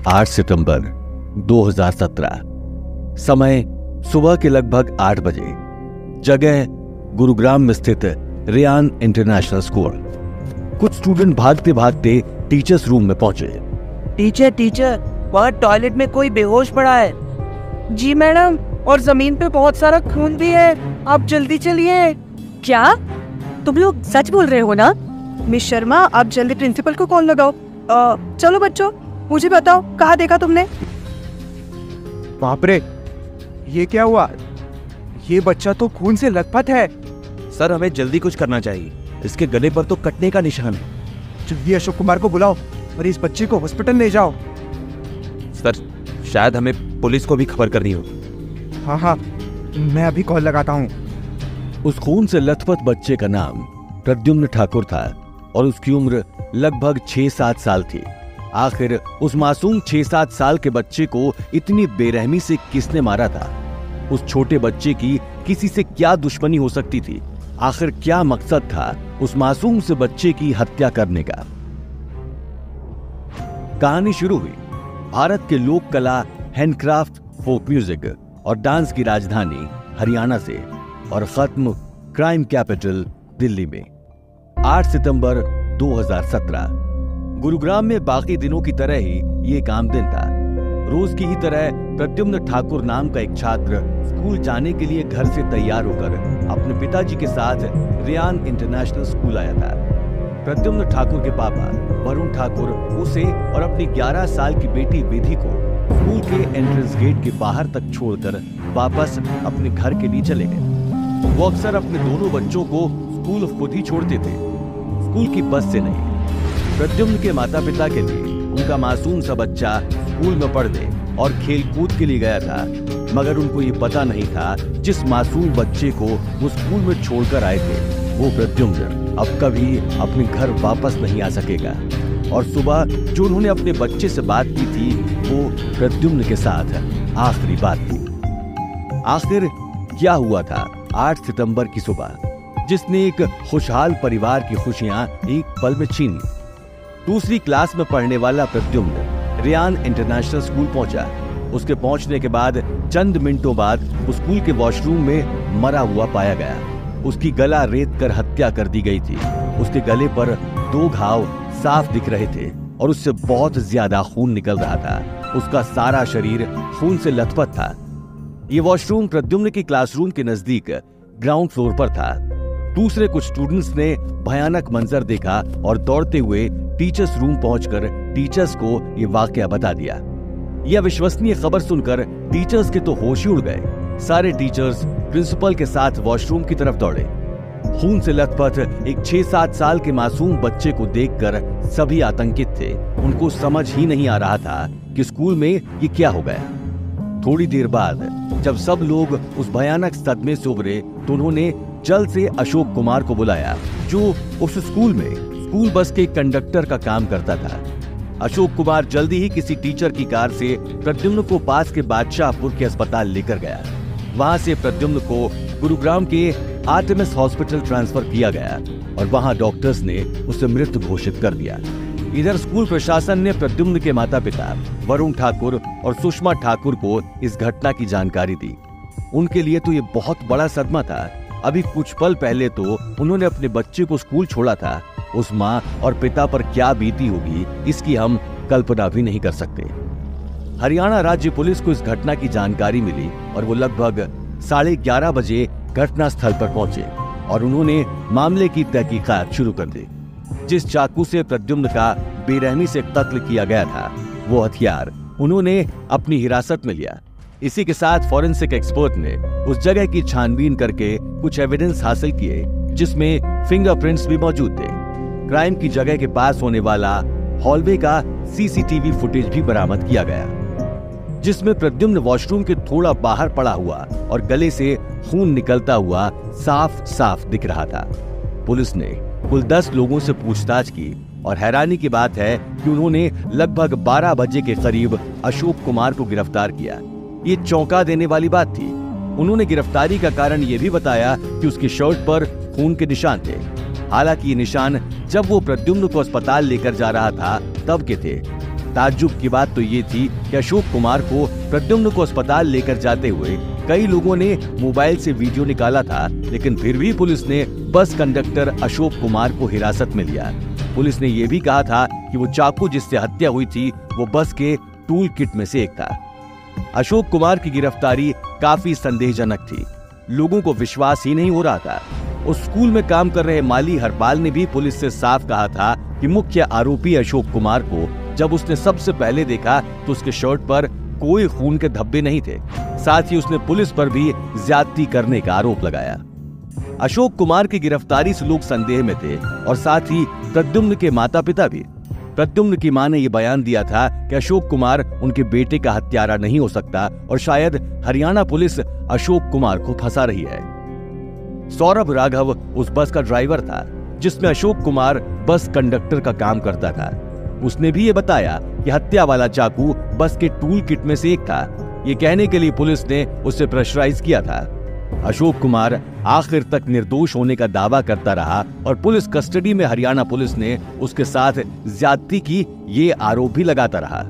8 सितंबर 2017। समय सुबह के लगभग 8 बजे। जगह गुरुग्राम में स्थित रेयान इंटरनेशनल स्कूल। कुछ स्टूडेंट भागते भागते टीचर्स रूम में पहुंचे। टीचर, वहाँ टॉयलेट में कोई बेहोश पड़ा है। जी मैडम, और जमीन पे बहुत सारा खून भी है, आप जल्दी चलिए। क्या तुम लोग सच बोल रहे हो ना? मिस शर्मा, आप जल्दी प्रिंसिपल को कॉल लगाओ। चलो बच्चों, मुझे बताओ कहाँ देखा तुमने? बाप रे, ये क्या हुआ? ये बच्चा तो खून से लथपथ है। सर, हमें जल्दी कुछ करना चाहिए। इसके गले पर तो कटने का निशान है। जल्दी अशोक कुमार को बुलाओ और इस बच्चे को हॉस्पिटल ले जाओ। सर, शायद हमें पुलिस को भी खबर करनी हो। हाँ, मैं अभी कॉल लगाता हूँ। उस खून से लथपथ बच्चे का नाम प्रद्युम्न ठाकुर था और उसकी उम्र लगभग 6-7 साल थी। आखिर उस मासूम 6-7 साल के बच्चे को इतनी बेरहमी से किसने मारा था? उस छोटे बच्चे की किसी से क्या दुश्मनी हो सकती थी? आखिर क्या मकसद था उस मासूम से बच्चे की हत्या करने का? कहानी शुरू हुई भारत के लोक कला, हैंडक्राफ्ट, फोक म्यूजिक और डांस की राजधानी हरियाणा से और खत्म क्राइम कैपिटल दिल्ली में 8 सितंबर 2017। गुरुग्राम में बाकी दिनों की तरह ही ये काम दिन था। रोज की ही तरह प्रद्युम्न ठाकुर नाम का एक छात्र स्कूल जाने के लिए घर से तैयार होकर अपने पिताजी के साथ रेयान इंटरनेशनल स्कूल आया था। प्रद्युम्न ठाकुर के पापा वरुण ठाकुर उसे और अपनी 11 साल की बेटी विधि को स्कूल के एंट्रेंस गेट के बाहर तक छोड़कर वापस अपने घर के लिए चले गए। वो अक्सर अपने दोनों बच्चों को स्कूल खुद ही छोड़ते थे, स्कूल की बस से नहीं। प्रद्युम्न के माता पिता के लिए उनका मासूम सा बच्चा स्कूल में पढ़ने और खेल कूद के लिए गया था, मगर उनको ये पता नहीं था जिस मासूम बच्चे को वो स्कूल में छोड़कर आए थे वो प्रद्युम्न अब कभी अपने घर वापस नहीं आ सकेगा। और सुबह जो उन्होंने अपने बच्चे से बात की थी वो प्रद्युम्न के साथ आखिरी बात थी। आखिर क्या हुआ था 8 सितंबर की सुबह जिसने एक खुशहाल परिवार की खुशियां एक पल में छीनी? दूसरी क्लास में पढ़ने वाला प्रद्युम्न रेयान इंटरनेशनल स्कूल पहुंचा। उसके पहुंचने के बाद चंद मिनटों बाद उस स्कूल के वॉशरूम में मरा हुआ पाया गया। उसकी गला रेत कर हत्या कर दी गई थी। उसके गले पर 2 घाव साफ दिख रहे थे और उससे बहुत ज्यादा खून निकल रहा था। उसका सारा शरीर खून से लथपथ था। ये वॉशरूम प्रद्युम्न की क्लासरूम के नजदीक ग्राउंड फ्लोर पर था। दूसरे कुछ स्टूडेंट्स ने भयानक मंजर देखा और दौड़ते हुए टीचर्स रूम पहुंचकर टीचर्स को ये वाकया बता दिया। यह अविश्वसनीय खबर सुनकर टीचर्स के तो होश ही उड़ गए। सारे टीचर्स प्रिंसिपल के साथ वॉशरूम की तरफ दौड़े। खून से लथपथ एक 6-7 साल के मासूम बच्चे को देखकर सभी आतंकित थे। उनको समझ ही नहीं आ रहा था कि स्कूल में ये क्या हो गया। थोड़ी देर बाद जब सब लोग उस भयानक सदमे से उभरे तो उन्होंने जल्द से अशोक कुमार को बुलाया जो उस स्कूल में स्कूल बस के कंडक्टर का काम करता था। अशोक कुमार जल्दी ही किसी टीचर की कार से प्रद्युम्न को पास के बादशाहपुर के अस्पताल लेकर गया। वहां से प्रद्युम्न को गुरुग्राम के आरएमएस हॉस्पिटल ट्रांसफर किया गया और वहां डॉक्टर्स ने उसे मृत घोषित कर दिया। इधर स्कूल प्रशासन ने प्रद्युम्न के माता पिता वरुण ठाकुर और सुषमा ठाकुर को इस घटना की जानकारी दी। उनके लिए तो ये बहुत बड़ा सदमा था। अभी कुछ पल पहले तो उन्होंने अपने बच्चे को स्कूल छोड़ा था। उस माँ और पिता पर क्या बीती होगी इसकी हम कल्पना भी नहीं कर सकते। हरियाणा राज्य पुलिस को इस घटना की जानकारी मिली और वो लगभग 11:30 बजे घटना स्थल पर पहुंचे और उन्होंने मामले की तहकीकात शुरू कर दी। जिस चाकू से प्रद्युम्न का बेरहमी से कत्ल किया गया था वो हथियार उन्होंने अपनी हिरासत में लिया। इसी के साथ फॉरेंसिक एक्सपर्ट ने उस जगह की छानबीन करके कुछ एविडेंस हासिल किए जिसमें फिंगरप्रिंट्स भी मौजूद थे। क्राइम की जगह के पास होने वाला हॉलवे का सीसीटीवी फुटेज भी बरामद किया गया जिसमें प्रद्युम्न वॉशरूम के थोड़ा बाहर पड़ा हुआ और गले से खून निकलता हुआ साफ साफ दिख रहा था। पुलिस ने कुल 10 लोगों से पूछताछ की और हैरानी की बात है कि उन्होंने लगभग 12 बजे के करीब अशोक कुमार को गिरफ्तार किया। ये चौंका देने वाली बात थी। उन्होंने गिरफ्तारी का कारण ये भी बताया कि उसकी शर्ट पर खून के निशान थे। हालांकि ये निशान जब वो प्रद्युम्न को अस्पताल लेकर जा रहा था तब के थे। ताज्जुब की बात तो ये थी कि अशोक कुमार को प्रद्युम्न को अस्पताल लेकर जाते हुए कई लोगों ने मोबाइल से वीडियो निकाला था, लेकिन फिर भी पुलिस ने बस कंडक्टर अशोक कुमार को हिरासत में लिया। पुलिस ने यह भी कहा था कि वो चाकू जिससे हत्या हुई थी वो बस के टूल किट में से एक था। अशोक कुमार की गिरफ्तारी काफी संदेहजनक थी। लोगों को विश्वास ही नहीं हो रहा था। उस स्कूल में काम कर रहे माली हरपाल ने भी पुलिस से साफ कहा था कि मुख्य आरोपी अशोक कुमार को जब उसने सबसे पहले देखा तो उसके शर्ट पर कोई खून के धब्बे नहीं थे। साथ ही उसने पुलिस पर भी ज्यादती करने का आरोप लगाया। अशोक कुमार की गिरफ्तारी से लोग संदेह में थे और साथ ही प्रद्युम्न के माता पिता भी। प्रद्युम्न की मां ने यह बयान दिया था कि अशोक कुमार उनके बेटे का हत्यारा नहीं हो सकता और शायद हरियाणा पुलिस अशोक कुमार को फंसा रही है। सौरभ राघव उस बस का ड्राइवर था जिसमें अशोक कुमार बस कंडक्टर का काम करता था। उसने भी ये बताया कि हत्या वाला चाकू बस के टूल किट में से एक था। ये कहने के लिए पुलिस ने उसे प्रेशराइज किया था। अशोक कुमार आखिर तक निर्दोष होने का दावा करता रहा और पुलिस कस्टडी में हरियाणा पुलिस ने उसके साथ ज्यादती की ये आरोप भी लगाता रहा।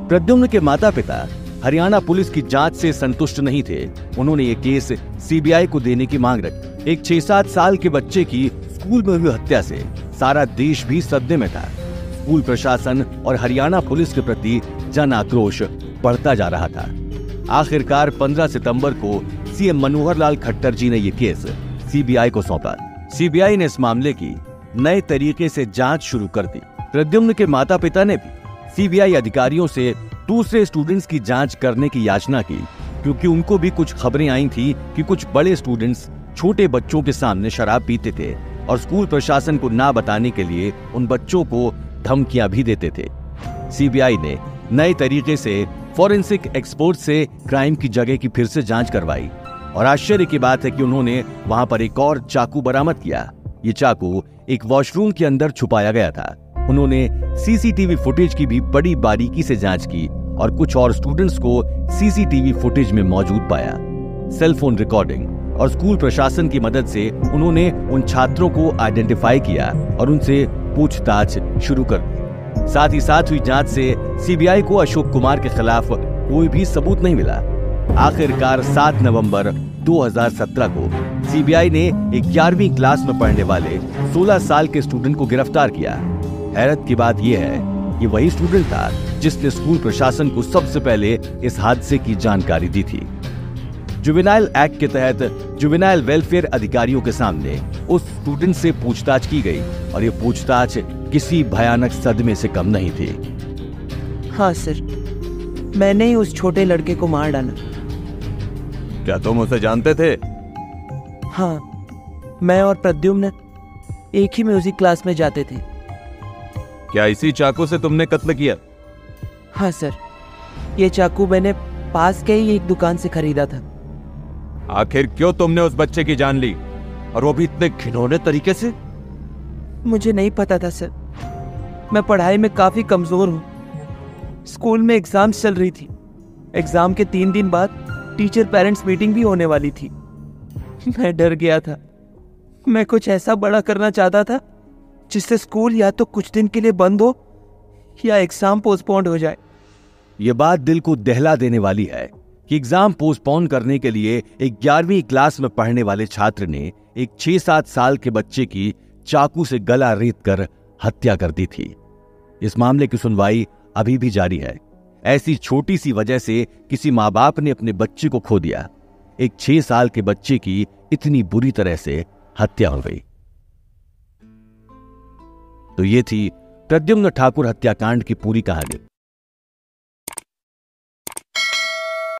प्रद्युम्न के माता पिता हरियाणा पुलिस की जांच से संतुष्ट नहीं थे। उन्होंने ये केस सीबीआई को देने की मांग रखी। एक 6-7 साल के बच्चे की स्कूल में हुई हत्या से सारा देश भी सदमे में था। स्कूल प्रशासन और हरियाणा पुलिस के प्रति जन आक्रोश बढ़ता जा रहा था। आखिरकार 15 सितंबर को सीएम मनोहर लाल खट्टर जी ने यह केस सीबीआई को सौंपा। सीबीआई ने इस मामले की नए तरीके से जांच शुरू कर दी। प्रद्युम्न के माता पिता ने भी सीबीआई अधिकारियों से दूसरे स्टूडेंट्स की जांच करने की याचना की, क्योंकि उनको भी कुछ खबरें आई थी कि कुछ बड़े स्टूडेंट्स छोटे बच्चों के सामने शराब पीते थे और स्कूल प्रशासन को ना बताने के लिए उन बच्चों को धमकियां भी देते थे। सीबीआई ने नए तरीके से फॉरेंसिक एक्सपर्ट से क्राइम की जगह की फिर से जांच करवाई और आश्चर्य की बात है कि उन्होंने वहां पर एक और चाकू बरामद किया। ये चाकू एक वॉशरूम के अंदर छुपाया गया था। उन्होंने सीसीटीवी फुटेज की भी बड़ी बारीकी से जांच की और कुछ और स्टूडेंट्स को सीसीटीवी फुटेज में मौजूद पाया। सेलफोन रिकॉर्डिंग और स्कूल प्रशासन की मदद से उन्होंने उन छात्रों को आइडेंटिफाई किया और उनसे पूछताछ शुरू कर दी। साथ ही साथ हुई जांच से सीबीआई को अशोक कुमार के खिलाफ कोई भी सबूत नहीं मिला। आखिरकार 7 नवंबर 2017 को सीबीआई ने 11वीं क्लास में पढ़ने वाले 16 साल के स्टूडेंट को गिरफ्तार किया। हैरत की बात यह है कि वही स्टूडेंट था जिसने स्कूल प्रशासन को सबसे पहले इस हादसे की जानकारी दी थी। जुवेनाइल एक्ट के तहत जुवेनाइल वेलफेयर अधिकारियों के सामने उस स्टूडेंट से पूछताछ की गई और ये पूछताछ किसी भयानक सदमे से कम नहीं थी। हाँ सर, मैंने ही उस छोटे लड़के को मार डाला। क्या तुम उसे जानते थे? हाँ, मैं और प्रद्युम्न एक ही म्यूजिक क्लास में जाते थे। क्या इसी चाकू से तुमने कत्ल किया? हाँ सर, ये चाकू मैंने पास के ही एक दुकान से खरीदा था। आखिर क्यों तुमने उस बच्चे की जान ली, और वो भी इतने घिनौने तरीके से? मुझे नहीं पता था सर, मैं पढ़ाई में काफी कमजोर हूँ। स्कूल में एग्जाम्स चल रही थी। एग्जाम के 3 दिन बाद टीचर पेरेंट्स मीटिंग भी होने वाली थी। मैं डर गया था। मैं कुछ ऐसा बड़ा करना चाहता था जिससे स्कूल या तो कुछ दिन के लिए बंद हो या एग्जाम पोस्टपोन्ड हो जाए। ये बात दिल को दहला देने वाली है कि एग्जाम पोस्टपोन करने के लिए एक 11वीं क्लास में पढ़ने वाले छात्र ने एक 6-7 साल के बच्चे की चाकू से गला रेत कर हत्या कर दी थी। इस मामले की सुनवाई अभी भी जारी है। ऐसी छोटी सी वजह से किसी माँ बाप ने अपने बच्चे को खो दिया। एक 6 साल के बच्चे की इतनी बुरी तरह से हत्या हो गई। तो ये थी प्रद्युम्न ठाकुर हत्याकांड की पूरी कहानी।